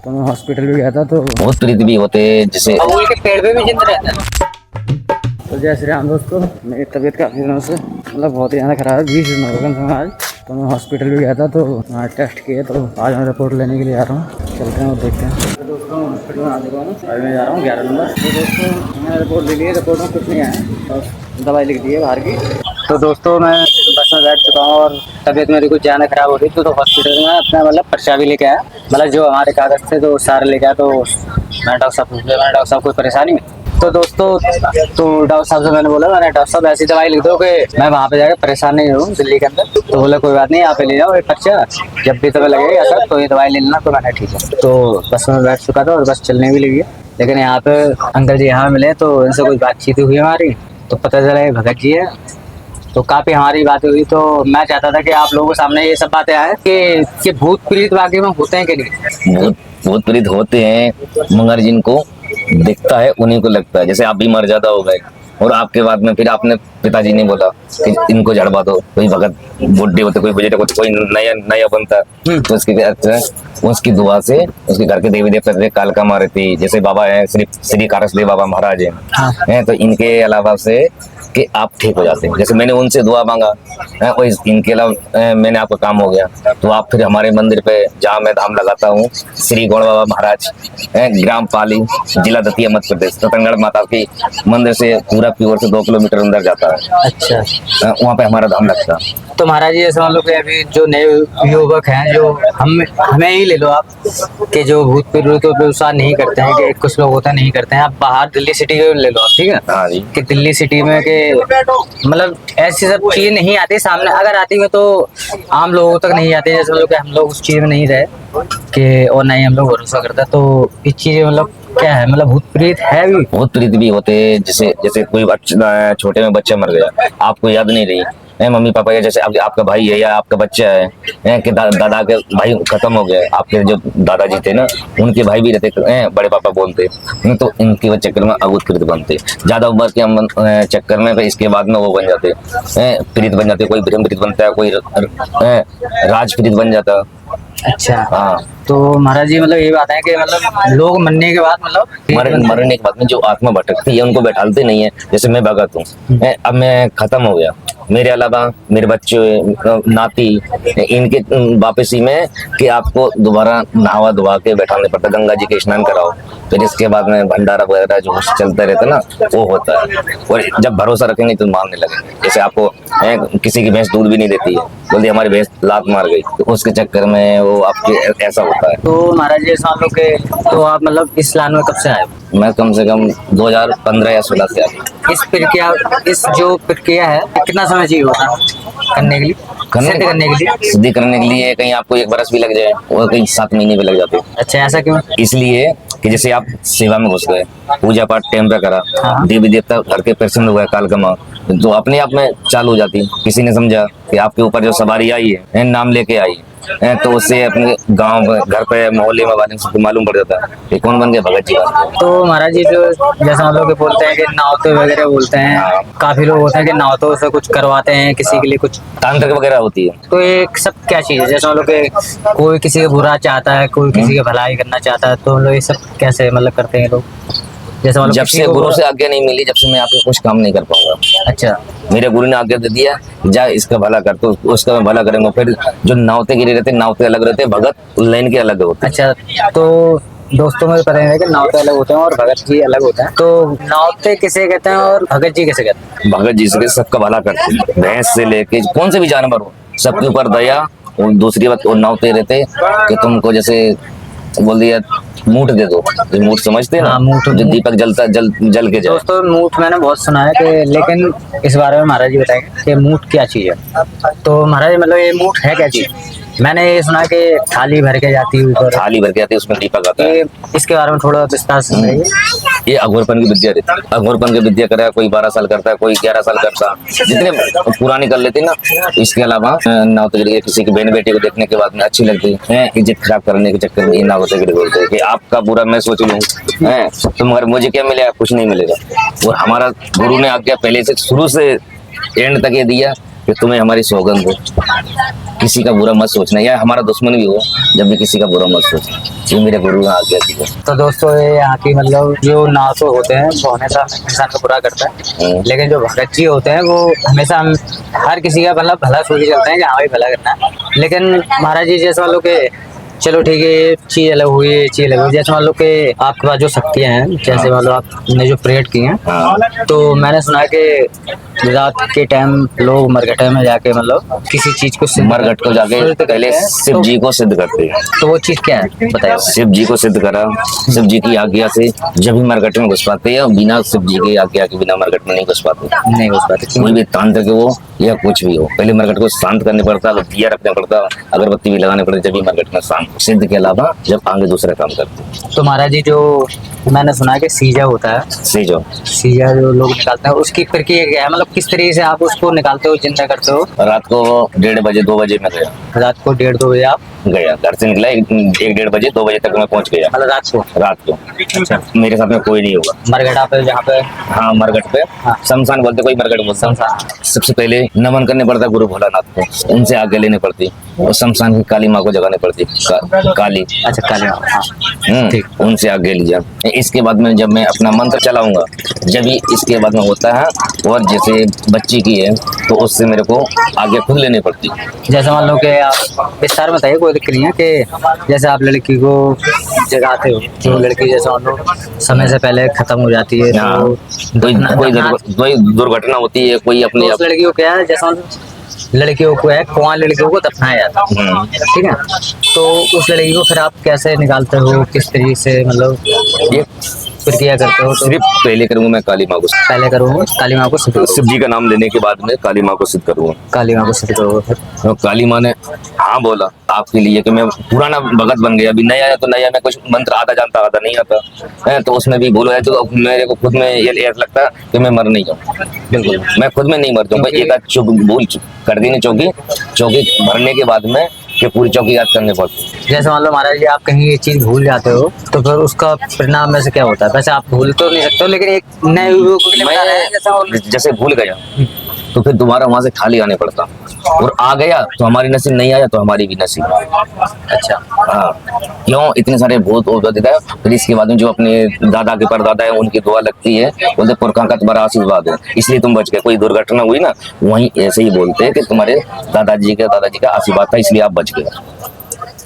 तो मैं हॉस्पिटल भी गया था तो बहुत प्रीत भी होते जैसे अमूल के पेड़ पे भी जिंदा रहता है। तो जय श्री राम दोस्तों, मेरी तबीयत काफ़ी दिनों से मतलब बहुत ही ज़्यादा ख़राब है। 20 दिन हो गए कम से कम आज। तो मैं हॉस्पिटल भी गया था तो वहाँ टेस्ट किए, तो आज मैं रिपोर्ट लेने के लिए आ रहा हूँ। चलते हैं और देखते हैं। तो दोस्तों हॉस्पिटल में आ चुका हूँ, अभी मैं जा रहा हूँ 11 नंबर। तो दोस्तों मैंने रिपोर्ट ले ली है, रिपोर्ट में कुछ नहीं आया, बस दवाई लिख दी है बाहर की। तो दोस्तों मैं बस में बैठ चुका हूँ और तबीयत मेरी कुछ ज़्यादा ख़राब हो रही थी, तो हॉस्पिटल में अपना मतलब पर्चा भी लेके आया, मतलब जो हमारे कागज़ थे तो सारे लेके आया। तो मैं डॉक्टर साहब पूछ लिया, मैंने डॉक्टर साहब कोई परेशानी है? तो दोस्तों तो डॉक्टर साहब से मैंने बोला, मैंने डॉक्टर साहब ऐसी दवाई लिख दो कि मैं वहाँ पे जाकर परेशान नहीं हूँ दिल्ली के अंदर। तो बोला कोई बात नहीं, यहाँ पे ले जाओ ये पर्चा, जब भी तुम्हें लगेगा सर तो ये दवाई ले लेना। तो मैंने ठीक है। तो बस में बैठ चुका था और बस चलने भी लगी है। लेकिन यहाँ पे अंकल जी यहाँ मिले तो इनसे कुछ बातचीत हुई हमारी, तो पता चला ये भगत जी है। तो काफ़ी हमारी बातें हुई। तो मैं चाहता था कि आप लोगों के सामने ये सब बातें आए कि भूत प्रेत वाकई में होते हैं कि नहीं। भूत प्रीत होते हैं, मगर जिनको दिखता है उन्हीं को लगता है। जैसे आप भी मर जाता हो गए और आपके बाद में फिर आपने पिताजी ने बोला कि इनको जड़वा दो, कोई भगत बुढ़े होते, कोई बुजुर्ग होते, कोई नया नया बनता, तो उसकी दुआ से उसके घर के देवी देवता कालका मारे थी। जैसे बाबा है श्री कारसदेव बाबा महाराज हैं, तो इनके अलावा से कि आप ठीक हो जाते हैं। जैसे मैंने उनसे दुआ मांगा है, कोई इनके अलावा मैंने आपका काम हो गया, तो आप फिर हमारे मंदिर पे जहाँ मैं धाम लगाता हूँ, श्री गौड़ बाबा महाराज ग्राम पाली, जिला दतिया मध्य प्रदेश, रतनगढ़ माता की मंदिर से पूरा प्योर से 2 किलोमीटर अंदर जाता है। अच्छा, वहाँ पे हमारा धाम लगता है। तो महाराज जी ऐसा मान लो कि अभी जो नए युवक हैं, जो हमें ही ले लो आप, कि जो भूत प्रेत पे विश्वास नहीं करते हैं, कि कुछ लोग होते हैं नहीं करते हैं, आप बाहर दिल्ली सिटी के ले लो आप, ठीक है। हाँ जी। कि दिल्ली सिटी में के मतलब ऐसी सब चीजें नहीं आती सामने, अगर आती है तो आम लोगों तक नहीं आती। जैसे मतलब कि हम लोग उस चीज में नहीं रहे कि और नहीं हम लोग भरोसा करते, तो इस चीज मतलब क्या है, मतलब भूत प्रेत है भी? भूत प्रीत भी होते हैं। जैसे कोई छोटे में बच्चा मर गया, आपको याद नहीं रही मम्मी पापा या जैसे आपका भाई है या आपका बच्चा है कि दादा के भाई खत्म हो गए, आपके जो दादाजी थे ना उनके भाई भी रहते बड़े पापा बोलते, तो इनके चक्कर में अभूत प्रीत बनते। ज्यादा उम्र के चक्कर में फिर इसके बाद में वो बन जाते प्रीत बन जाते। कोई ब्रह्म प्रीत बनता है, कोई राज प्रीत बन जाता। अच्छा हाँ, तो महाराज जी मतलब ये बात है कि मतलब लोग मरने के बाद मतलब मरने के बाद में जो आत्मा भटकती है उनको बैठालते नहीं है। जैसे मैं भगत हूँ, अब मैं खत्म हो गया, मेरे अलावा मेरे बच्चे नाती इनके वापसी में कि आपको दोबारा नहावा धोवा के बैठाने पड़ता, गंगा जी के स्नान कराओ, फिर इसके बाद में भंडारा वगैरह जो चलता रहता ना वो होता है। और जब भरोसा रखेंगे तो मानने लगेंगे। जैसे आपको किसी की भैंस दूध भी नहीं देती है, बोलती हमारी भैंस लात मार गई, तो उसके चक्कर में वो आपके ऐसा होता है। तो महाराज जी मान लो के, तो आप मतलब इस लाइन में कब से आए? मैं कम से कम 2015 या 16 से आया। इस जो प्रक्रिया है कितना समय चाहिए होता है करने के लिए, सिद्धि करने के लिए कहीं आपको 1 बरस भी लग जाए और कहीं 7 महीने भी लग जाते हैं। अच्छा, ऐसा क्यों? इसलिए कि जैसे आप सेवा में घुस गए, पूजा पाठ टाइम पे करा, देवी देवता घर के प्रसन्न हुए, कालकमा तो अपने आप में चालू हो जाती। किसी ने समझा कि आपके ऊपर जो सवारी आई है नाम लेके आई है, तो उससे अपने गांव घर पे मोहल्ले में वाले सबको मालूम पड़ जाता है कि कौन बन गया, भगत जी बन गए। तो महाराज जी जो जैसा हम लोग बोलते हैं कि नावते वगैरह बोलते हैं, काफी लोग होते हैं कि नावतों से कुछ करवाते हैं, किसी के लिए कुछ तांत्रिक वगैरह होती है। तो ये सब क्या चीज है? जैसे हम लोग कोई किसी का बुरा चाहता है, कोई किसी का भलाई करना चाहता है, तो हम लोग ये सब कैसे मतलब करते हैं लोग? जैसे जब से गुरु से आज्ञा नहीं मिली, जब से मैं आपको कुछ काम नहीं कर पाऊंगा। अच्छा, मेरे गुरु ने आज्ञा दे दिया जा इसका भला कर, तो उसका मैं भला करेंगे। फिर जो नावते गिरे रहते, नावते अलग रहते, भगत लाइन के अलग होते। अच्छा, तो दोस्तों में पता है कि नावते अलग होते हैं और भगत जी अलग होते हैं, तो नावते किसे कहते हैं और भगत जी किसे कहते हैं? भगत जी से सबका भला करते हैं, भैंस से लेके कौन से भी जानवर हो सबके ऊपर दया। और दूसरी बात वो नावते रहते कि तुमको जैसे बोल दिया मूठ दे दो, मूठ समझते हैं ना? मूठ, जो दीपक जलता जल के जाए। दोस्तों मूठ मैंने बहुत सुना है कि, लेकिन इस बारे में महाराज जी बताएंगे कि मूठ क्या चीज है। तो महाराज मतलब ये मूठ है क्या चीज? मैंने ये सुना कि थाली भर के जाती है ऊपर, थाली भर के आती है, उसमें दीपक आता है। इसके बारे में थोड़ा विस्तार से बताइए। ये अघोरपन की विद्या रहती है। अघोरपन की विद्या करे कोई 12 साल करता है, कोई 11 साल करता है, जितने पुरानी कर लेते ना। इसके अलावा नावते किसी की बहन बेटी को देखने के बाद में अच्छी लगती है, इज्जत खराब करने के चक्कर में नावते बोलते हैं कि आपका बुरा मैं सोच लूँ तो मगर मुझे क्या मिलेगा, कुछ नहीं मिलेगा। और हमारा गुरु ने आज्ञा पहले से शुरू से एंड तक ये दिया कि तुम्हें हमारी सौगंध हो, किसी का बुरा मत सोचना, या हमारा दुश्मन भी हो जब भी किसी का बुरा मत सोचना। ये मेरे गुरु आ गया थी। तो दोस्तों ये यहाँ की मतलब जो नासो होते हैं वो हमेशा इंसान को बुरा करता है, लेकिन जो भगत जी होते हैं वो हमेशा हर किसी का मतलब भला सोच के चलते हैं कि हाँ भाई भला करना है। लेकिन महाराज जी जैसे मान लो कि चलो ठीक है ये चीज अलग हुई, ये चीज अलग हुई, जैसे मान लो कि आपके पास जो शक्तियां हैं, जैसे मान लो आपने जो प्रेयर की हैं, तो मैंने सुना है कि रात के टाइम लोग मरघटे में जाके मतलब किसी चीज को मरघट को जाके पहले शिव जी को सिद्ध करते हैं। तो वो चीज क्या है बताइए। शिव जी को सिद्ध करा, शिव जी की आज्ञा से जब भी मरघट में घुस पाते हैं, बिना शिव जी की आज्ञा के बिना मरघट में नहीं घुस पाते। नहीं घुस पाते, कोई भी तांत्रिक हो या कुछ भी हो, पहले मरघट को शांत करने पड़ता, दिया रखना पड़ता, अगरबत्ती भी लगाने पड़ती, जब भी मरघट में शांत। सिद्ध के अलावा जब आगे दूसरे काम करते। तो महाराज जी जो मैंने सुना है कि सीजा होता है, सीजा जो लोग निकालते हैं उसकी प्रक्रिया क्या है, मतलब किस तरीके से आप उसको निकालते हो, जिंदा करते हो? रात को 1:30 बजे 2 बजे में गया। रात को 1:30-2 बजे आप गया, घर से निकला 1-1:30 बजे 2 बजे तक मैं पहुंच गया। मतलब रात को। अच्छा, मेरे साथ में कोई नहीं होगा। मरघटा पे जहाँ पे, हाँ मरघट पे, हाँ। शमशान बोलते, कोई मरघट बोलता। शमशान। सबसे पहले नमन करने पड़ता गुरु भोलानाथ को, उनसे आगे लेने पड़ती, और शमशान की काली माँ को जगाने पड़ती। काली, अच्छा काली माँ, हाँ ठीक। उनसे आगे लिया। इसके बाद में जब मैं अपना मंत्र चलाऊंगा, जब ही इसके बाद में होता है, और जैसे बच्ची की है तो उससे मेरे को आगे खुद लेनी पड़ती। जैसे मान लो कि आप विस्तार बताइए, कोई दिक्कत नहीं है कि जैसे आप लड़की को जगाते हो, जो लड़की जैसे मान लो समय से पहले खत्म हो जाती है, तो कोई दुर्घटना होती है, कोई अपने उस लड़की को क्या है, जैसे लड़कियों को है कुआं लड़कियों को दफनाया जाता है, ठीक है, तो उस लड़की को फिर आप कैसे निकालते हो, किस तरीके से मतलब ये प्रक्रिया करते हो? तो सिर्फ पहले करूंगा मैं काली माँ को, पहले करूँगा काली माँ को सिद्ध, शिव जी का नाम लेने के बाद में काली माँ को सिद्ध करूंगा। काली माँ को सिद्ध करोगे फिर? तो काली माँ ने हाँ बोला आपके लिए कि मैं पुराना भगत बन गया, अभी नया है तो नया में कुछ मंत्र आधा जानता आधा नहीं आता है, तो उसमें भी बोलो है, तो मेरे को खुद में ये लगता है कि मैं मर नहीं जाऊँ। बिल्कुल मैं खुद में नहीं मर जाऊँगा। एक आध चौक भूल कर दी नहीं, चौकी भरने के बाद में कि पूरी चौकी याद करने पड़ती। जैसे मान लो महाराज जी आप कहीं ये चीज भूल जाते हो तो फिर उसका परिणाम में से क्या होता है? वैसे आप भूल तो नहीं सकते हो, लेकिन एक नए युवकों के लिए बता रहे हैं, जैसे भूल गया तो फिर दोबारा वहां से खाली आने पड़ता, और आ गया तो हमारी नसीब, नहीं आया तो हमारी भी नसीब। अच्छा हाँ, क्यों इतने सारे भूत देता है। फिर इसके बाद में जो अपने दादा के परदादा है उनकी दुआ लगती है, बोलते पुरखा का तुम्हारा आशीर्वाद है इसलिए तुम बच गए। कोई दुर्घटना हुई ना, वहीं ऐसे ही बोलते हैं कि तुम्हारे दादाजी का आशीर्वाद था इसलिए आप बच गए।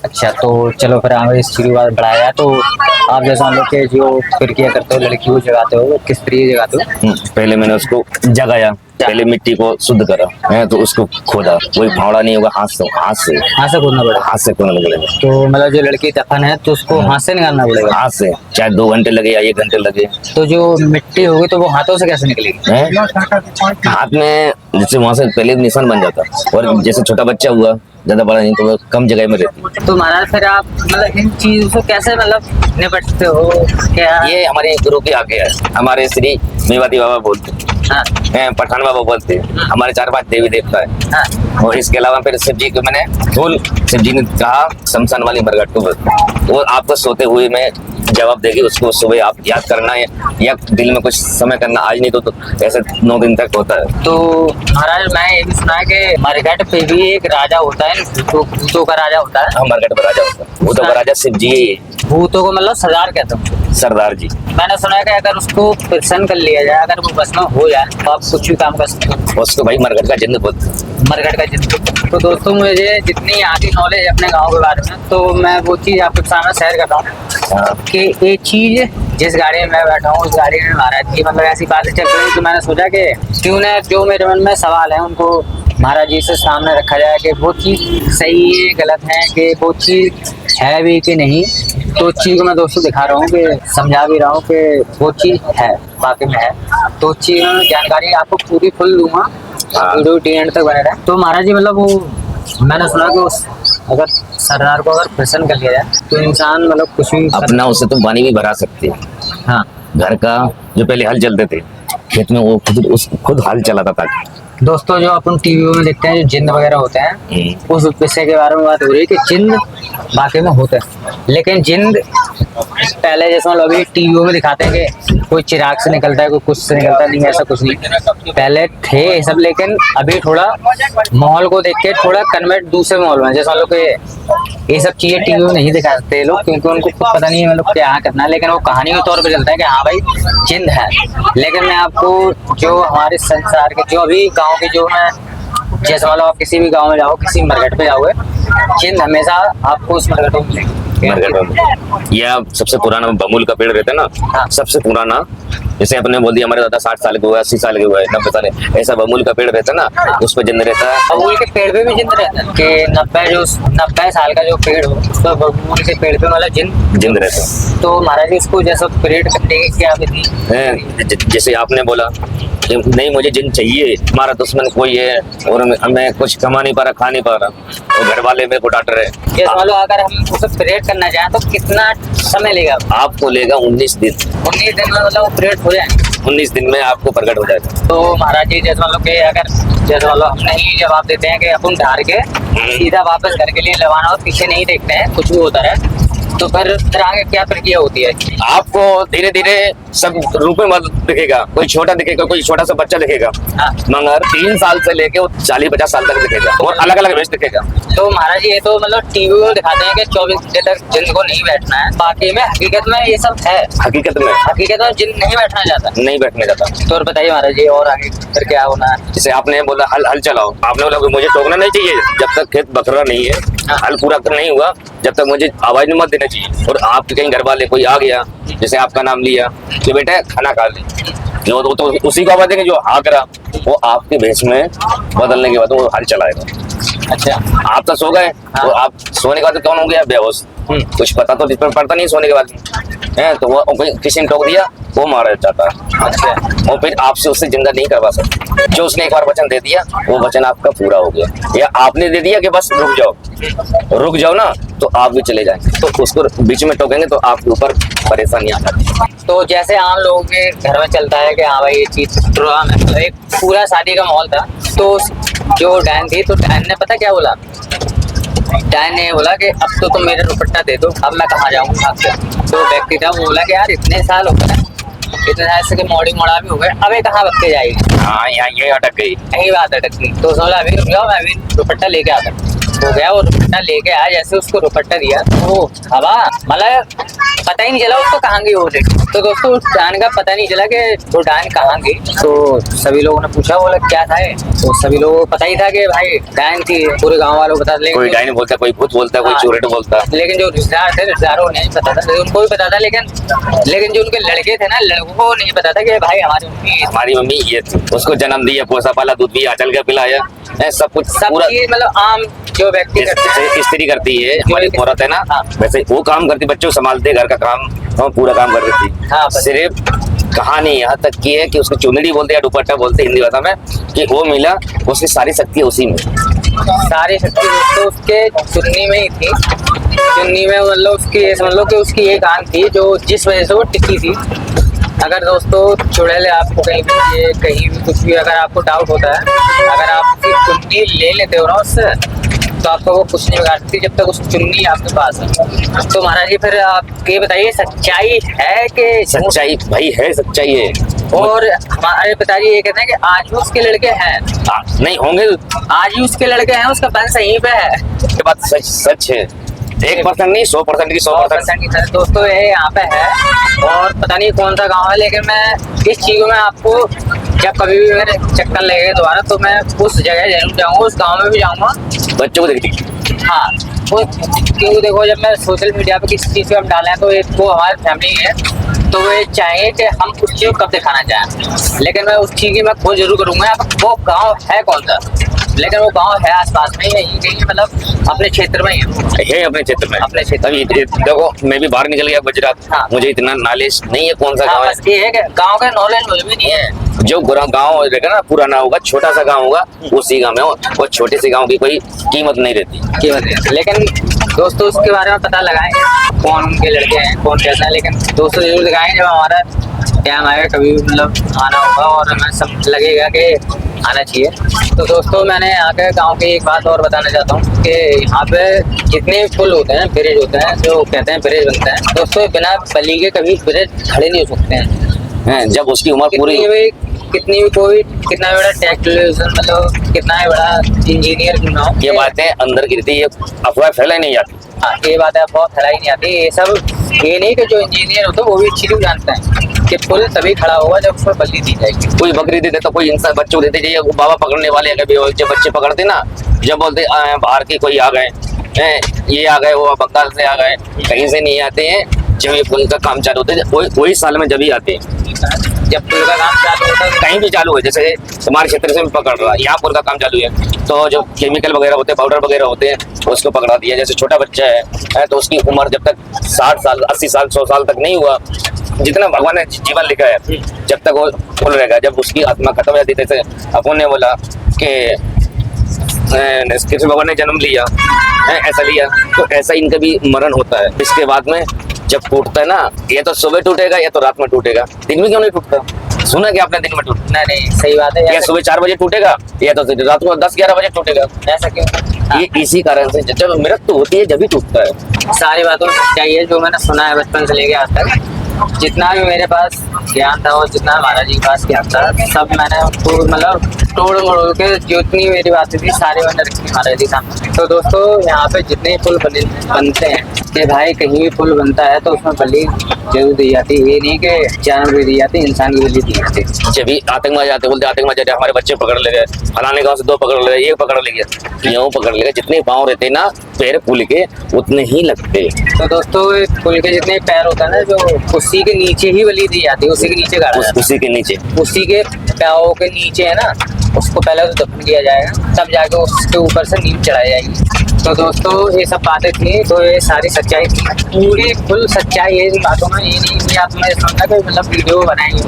अच्छा, तो चलो फिर हमें इस चीज को बढ़ाया, तो आप जैसा हम लोग के जो प्रक्रिया करते हो, लड़की को जगाते हो, किस तरीके जगाते हो? पहले मैंने उसको जगाया, पहले मिट्टी को शुद्ध करा है, तो उसको खोदा, कोई फावड़ा नहीं होगा, हाथ से खोदना पड़ेगा। हाथ से खोदना पड़ेगा। तो मतलब जो लड़की दफन है तो उसको हाथ से निकालना पड़ेगा? हाथ से, चाहे 2 घंटे लगे या 1 घंटे लगे। तो जो मिट्टी होगी तो वो हाथों से कैसे निकलेगी? हाथ में जैसे वहां से पहले निशान बन जाता, और जैसे छोटा बच्चा हुआ ज्यादा बड़ा नहीं तो वो कम जगह में रहती। तो महाराज फिर आप मतलब इन चीजों से कैसे मतलब निपटते हो? क्या ये हमारे गुरु के आगे है, हमारे श्री मेवाती बाबा बोलते हैं, पठान बाबा बोलते हैं, हमारे 4-5 देवी देवता है। और इसके अलावा फिर शिव जी को मैंने शिव जी ने कहा शमशान वाली मरघट को, वो आपको सोते हुए में जवाब देगी, उसको सुबह आप याद करना है या दिल में कुछ समय करना, आज नहीं तो ऐसे 9 दिन तक होता है। तो महाराज मैं ये भी सुना है कि मरघट पे भी एक राजा होता है, भूतों का राजा होता है। हाँ, मरघट पर राजा होता है, भूतों का राजा शिव जी है। भूतों को मतलब सरदार कहते हैं, सरदार जी। मैंने सुना है कि अगर उसको प्रसन्न कर लिया जाए, अगर वो भस्म हो जाए तो आप कुछ भी काम कर सकते हो। उसको भाई मरघट का जिन्न बोलते हैं। मरघट का जिन्न। तो दोस्तों मुझे जितनी आधी नॉलेज है अपने गाँव के बारे में, तो मैं वो चीज आपके सामने शेयर करता हूँ कि एक चीज जिस गाड़ी में मैं बैठा हूँ उस गाड़ी में महाराज की मतलब ऐसी बातें चल रही, तो मैंने सोचा कि क्यों ना जो मेरे मन में सवाल है उनको महाराज जी से सामने रखा जाए कि वो चीज़ सही है गलत है, कि वो चीज़ है भी कि नहीं। तो उस चीज़ को मैं दोस्तों दिखा रहा हूँ कि समझा भी रहा हूँ कि वो चीज़ है, वाकई में है। तो उस चीज़ में जानकारी आपको पूरी फुल दूंगा, वीडियो टी एंड तक बने रहे। तो महाराज जी मतलब वो मैंने सुना कि उस अगर सरदार को अगर प्रसन्न कर लिया जाए तो इंसान मतलब कुछ भी अपना उससे तुम पानी भी भरा सकते हैं। हाँ, घर का जो पहले हल चलते थे खेत में, वो खुद हल चलाता था। दोस्तों जो अपन टीवी में देखते हैं जो जिन्न वगैरह होते हैं, उस विषय के बारे में बात हो रही है कि जिन्न वाकई में होते हैं, लेकिन जिन्न पहले जैसे मतलब अभी टीवी में दिखाते हैं कि कोई चिराग से निकलता है, कोई कुछ से निकलता है, नहीं ऐसा कुछ नहीं। पहले थे ये सब, लेकिन अभी थोड़ा माहौल को देख के थोड़ा कन्वर्ट दूसरे माहौल में, जैसे लोग ये सब चीजें टीवी में नहीं दिखा सकते लोग, क्योंकि उनको खुद पता नहीं है मतलब क्या करना है, लेकिन वो कहानी के तौर पर चलता है कि हाँ भाई जिंद है। लेकिन मैं आपको जो हमारे संसार के जो अभी गाँव के जो मैं, जैसे मान लो आप किसी भी गांव में जाओ, किसी मरघट पे जाओगे, जिंद हमेशा आपको उस मरघट में मिलेगी। यह सबसे पुराना बबूल का पेड़ रहता है ना, हाँ। सबसे पुराना, जैसे आपने बोल दिया हमारे दादा 60 साल के हुए, 80 साल के हुए, 90 साल, ऐसा बबूल का पेड़ रहता है ना, उस पर जिंद रहता है। बबूल के पेड़ पे भी जिंद रहता है कि 90 साल का जो पेड़ हो, तो बबूल के पेड़ पे मतलब जिंद रहता है। तो महाराज जी इसको जैसा परेड करने की क्या विधि? जैसे आपने बोला कि नहीं मुझे जिंद चाहिए, हमारा दुश्मन कोई है और मैं कुछ कमा नहीं पा रहा, खा नहीं पा रहा, और घर वाले मेरे को डांट रहे। जैसे मान लो अगर हम उसे परेड करना चाहें तो कितना समय लेगा? आपको लेगा 19 दिन। 19 दिन में मतलब वो परेड हो जाए? 19 दिन में आपको प्रकट हो जाएगा। तो महाराज जी जैसे मान लो कि अगर जैसे मान लो हम नहीं जवाब देते हैं कि अपन ढार के सीधा वापस घर के लिए रवाना हो, पीछे नहीं देखते हैं, कुछ भी होता रहे, तो फिर आगे क्या प्रक्रिया होती है? आपको धीरे धीरे सब रूप में दिखेगा, कोई छोटा दिखेगा, कोई छोटा सा बच्चा दिखेगा, हाँ। मगर 3 साल से लेके 40-50 साल तक दिखेगा और अलग अलग वेश दिखेगा। तो महाराज जी ये तो मतलब टीवी में दिखाते हैं कि 24 घंटे तक जिंद को नहीं बैठना है, बाकी में हकीकत में ये सब है? हकीकत में जिंद नहीं बैठना चाहता, नहीं बैठने जाता। तो और बताइए महाराज जी और आगे फिर क्या होना है? जैसे आपने बोला हल चलाओ, आपने बोला मुझे टोकना नहीं चाहिए जब तक खेत बकरा नहीं है, हल पूरा नहीं हुआ जब तक मुझे आवाज नहीं मत देना चाहिए। और आपके कहीं घर वाले कोई आ गया, जैसे आपका नाम लिया कि बेटा खाना खा ले, जो तो उसी को आवाज देंगे जो हाँ करा, वो आपके भेष में बदलने के बाद वो हल चलाएगा। अच्छा, आप तो सो गए, तो आप सोने के बाद कौन हो गया बेहोश, कुछ पता तो पड़ता नहीं सोने के बाद है, तो वो किसी ने टोक दिया, वो मारा जाता है। अच्छा, और फिर आपसे उससे जिंदा नहीं करवा सकते। जो उसने एक बार वचन दे दिया, वो वचन आपका पूरा हो गया, या आपने दे दिया कि बस रुक जाओ ना, तो आप भी चले जाएंगे, तो उसको बीच में टोकेंगे तो आपके ऊपर परेशानी आ जाती है। तो जैसे आम लोगों के घर में चलता है कि हाँ भाई ये चीज ड्रामा है, मतलब एक पूरा शादी का माहौल था, तो जो डैन थी, तो डैन ने पता क्या बोला? डैन ने बोला कि अब तो तुम मेरा दुपट्टा दे दो, अब मैं कहाँ जाऊँगा आपसे। तो व्यक्ति था वो बोला कि यार इतने साल हो गए, इतने साल से मोड़ी मोड़ा भी हो गए, अब ये कहाँ बच के जाएगी? हाँ, यहाँ ये अटक गई, यही बात अटक गई। तो बोला अभी रुक जाओ, मैं अभी दुपट्टा लेके आता। हो गया, वो दुपट्टा लेके आया, जैसे उसको दुपट्टा दिया वो हवा, मतलब पता ही नहीं चला उसको कहाँ गई वो लेके। तो दोस्तों उस डान का पता नहीं चला कि वो डान कहाँ गई। तो सभी लोगों ने पूछा, बोला क्या था ये? तो सभी लोगों को पता ही था कि भाई डान थी, पूरे गाँव वालों को पता। कोई डायन बोलता, कोई भूत बोलता, कोई चोरेट बोलता, लेकिन जो रिश्तेदार थे, रिश्तेदारों को नहीं पता था, उनको भी पता था, लेकिन जो उनके लड़के थे ना, लड़कों को नहीं पता था कि भाई हमारी मम्मी ये थी, उसको जन्म दिया, पोसा पाला, दूध भी आचल के पिलाया, सब कुछ पूरा मतलब आम जो व्यक्ति करते स्त्री करती है, हमारी औरत है ना, वैसे वो काम करती, बच्चों संभालते, घर का काम पूरा काम कर देती। हाँ, सिर्फ कहानी यहाँ तक की है कि उसको चुनरी बोलते या दुपट्टा बोलते हिंदी भाषा में, कि वो मिला, उसकी सारी शक्ति उसी में, सारी शक्ति तो उसके चुन्नी में ही थी। चुन्नी में मतलब उसकी समझ लो कि उसकी एक आंख थी जो जिस वजह से वो टिकी थी। अगर दोस्तों चुड़ैल आपको कहीं भी कुछ भी अगर आपको डाउट होता है, अगर आप उसकी चुन्नी ले लेते हो ना उससे, तो आपको वो कुछ नहीं बिगाड़ सकती जब तक उस चुन्नी आपके पास है। तो महाराज जी फिर आप ये बताइए, सच्चाई है कि? सच्चाई भाई है, सच्चाई है। और हमारे पिताजी ये कहते हैं कि आज भी उसके लड़के हैं। नहीं होंगे, आज भी उसके लड़के हैं, उसका वंश यहीं पे है। ये बात सच है, 1% नहीं 100% की 100% की सर। दोस्तों ये यहाँ पे है, और पता नहीं कौन सा गांव है, लेकिन मैं इस चीज में आपको जब कभी भी मेरे चक्कर लगेगा दोबारा, तो मैं उस जगह जरूर जाऊंगा, उस गांव में भी जाऊंगा, बच्चों को देखती। हाँ, क्योंकि देखो जब मैं सोशल मीडिया पे किसी चीज पे हम डालें तो एक वो हमारी फैमिली है, तो वे चाहेंगे कि हम उस चीज को कब दिखाना चाहें, लेकिन मैं उस चीज की मैं खोज जरूर करूंगा। वो गाँव है कौन सा, लेकिन वो गांव है आसपास में ही है, कहीं मतलब अपने क्षेत्र में ही है अपने क्षेत्र में। अपने क्षेत्र अभी देखो मैं भी बाहर निकल गया गुजरात, हाँ। मुझे इतना नॉलेज नहीं है कौन सा गाँव है। ये है कि गाँव का नॉलेज मुझे भी नहीं है। जो गाँव रहेगा ना पुराना होगा, छोटा सा गाँव होगा, उसी गाँव में वो छोटे से गाँव की कोई कीमत नहीं रहती। लेकिन दोस्तों उसके बारे में पता लगाएंगे कौन उनके लड़के हैं, कौन कैसा है, लेकिन दोस्तों जरूर दिखाएंगे जब हमारा टाइम आएगा, कभी भी मतलब आना होगा और हमें सब लगेगा कि आना चाहिए। तो दोस्तों मैंने यहाँ के गाँव की एक बात और बताना चाहता हूँ कि यहाँ पे जितने पुल होते हैं, ब्रिज होते हैं, जो कहते हैं ब्रिज बनते हैं, दोस्तों बिना बली के कभी ब्रिज खड़े नहीं हो सकते हैं। हैं, जब उसकी उम्र पूरी कितनी भी कोई कितना भी बड़ा टेक्नोलॉजी मतलब कितना ही बड़ा इंजीनियर क्यों ना हो, ये बातें अंदर गिरती, ये अफवाह फैलाई नहीं जाती। हाँ, ये बात है बहुत फैलाई नहीं आती ये सब। ये नहीं कि जो इंजीनियर होता है वो भी अच्छी तरह जानते हैं कि पुल तभी खड़ा होगा जब उसमें बल्ली दी जाएगी। कोई बकरी दे देता, कोई इंसान बच्चों को देते, ये बाबा पकड़ने वाले हैं, कभी जब बच्चे पकड़ते ना, जब बोलते बाहर के कोई आ गए हैं, ये आ गए, वो बंगाल से आ गए, कहीं से नहीं आते हैं, जब ये पुल का काम चालू होता है वही साल में जब ही आते हैं। जब पुल का काम चालू होता है कहीं भी चालू है, जैसे हमारे क्षेत्र से भी पकड़ रहा है, यहाँ पुल का काम चालू है, तो जो केमिकल वगैरह होते हैं, पाउडर वगैरह होते हैं, उसको पकड़ा दिया। जैसे छोटा बच्चा है तो उसकी उम्र जब तक 60 साल 80 साल 100 साल तक नहीं हुआ, जितना भगवान ने जीवन लिखा है जब तक वो पुल रहेगा, जब उसकी आत्मा खत्म हो जाती है, जैसे अपन ने बोला कि कृष्ण भगवान ने जन्म लिया ऐसा लिया, तो ऐसा इनका भी मरण होता है। इसके बाद में जब टूटता है ना, ये तो सुबह टूटेगा या तो रात में टूटेगा, दिन में क्यों नहीं टूटता? सुना कि आपने दिन में टूटना? नहीं सही बात है। या सुबह 4 बजे टूटेगा या तो रात को 10-11 बजे टूटेगा। ऐसा क्यों? ये इसी कारण से जब मृत्यु होती है जब भी टूटता है। सारी बातों में सच्चाई है जो मैंने सुना है बचपन से लेके आज तक, जितना भी मेरे पास ज्ञान था और जितना महाराज जी के पास ज्ञान था, सब मैंने उसको मतलब तोड़ मरोड़ के जितनी मेरी बातें थी सारी मैंने रखी महाराज जी सामने। तो दोस्तों यहाँ पे जितने पुल बनते हैं कि भाई कहीं भी पुल बनता है तो उसमें बलि जरूर दी जाती है। ये नहीं कि जानवर भी दी जाती, इंसान की बलि दी जाती है। जब भी आतंकवादी आते बोलते आतंकवादी आते, हमारे बच्चे पकड़ ले गए, फलाने गाँव से 2 पकड़ ले गए, ये पकड़ ले गया, यूँ पकड़ ले गए। जितने पाँव रहते ना पैर पुल के उतने ही लगते। तो दोस्तों पुल के जितने पैर होता है ना, जो उसी के नीचे ही बलि दी जाती है, उसी के नीचे गाड़ा जाता है। उसी के नीचे, उसी के पैरों के नीचे है ना, उसको पहले तो दफन किया जाएगा, तब जाके उसके ऊपर से नींव चढ़ाई जाएगी। तो दोस्तों ये सब बातें थी, तो ये सारी सच्चाई थी, पूरी फुल सच्चाई है इन बातों में। ये नहीं कि आप मैं समझा कि मतलब वीडियो बनाएंगे,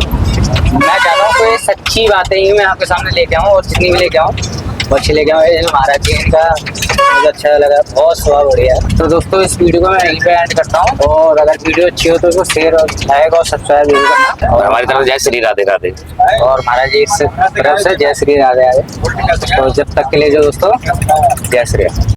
मैं चाहता हूँ कोई सच्ची बातें ही मैं आपके सामने लेके आऊँ, और जितनी भी लेके आऊँ वो अच्छी लेके आऊँ। महाराज जी इनका मुझे अच्छा लगा, बहुत स्वभाव बढ़िया है। तो दोस्तों इस वीडियो को मैं यहीं पे एंड करता हूँ, और अगर वीडियो अच्छी हो तो इसको शेयर और लाइक और सब्सक्राइब जरूर करना। और हमारी तरफ जय श्री राधे राधे। और महाराज जी इस तरफ से जय श्री राधे राधे। तो जब तक के लिए जो दोस्तों जय श्री राधे।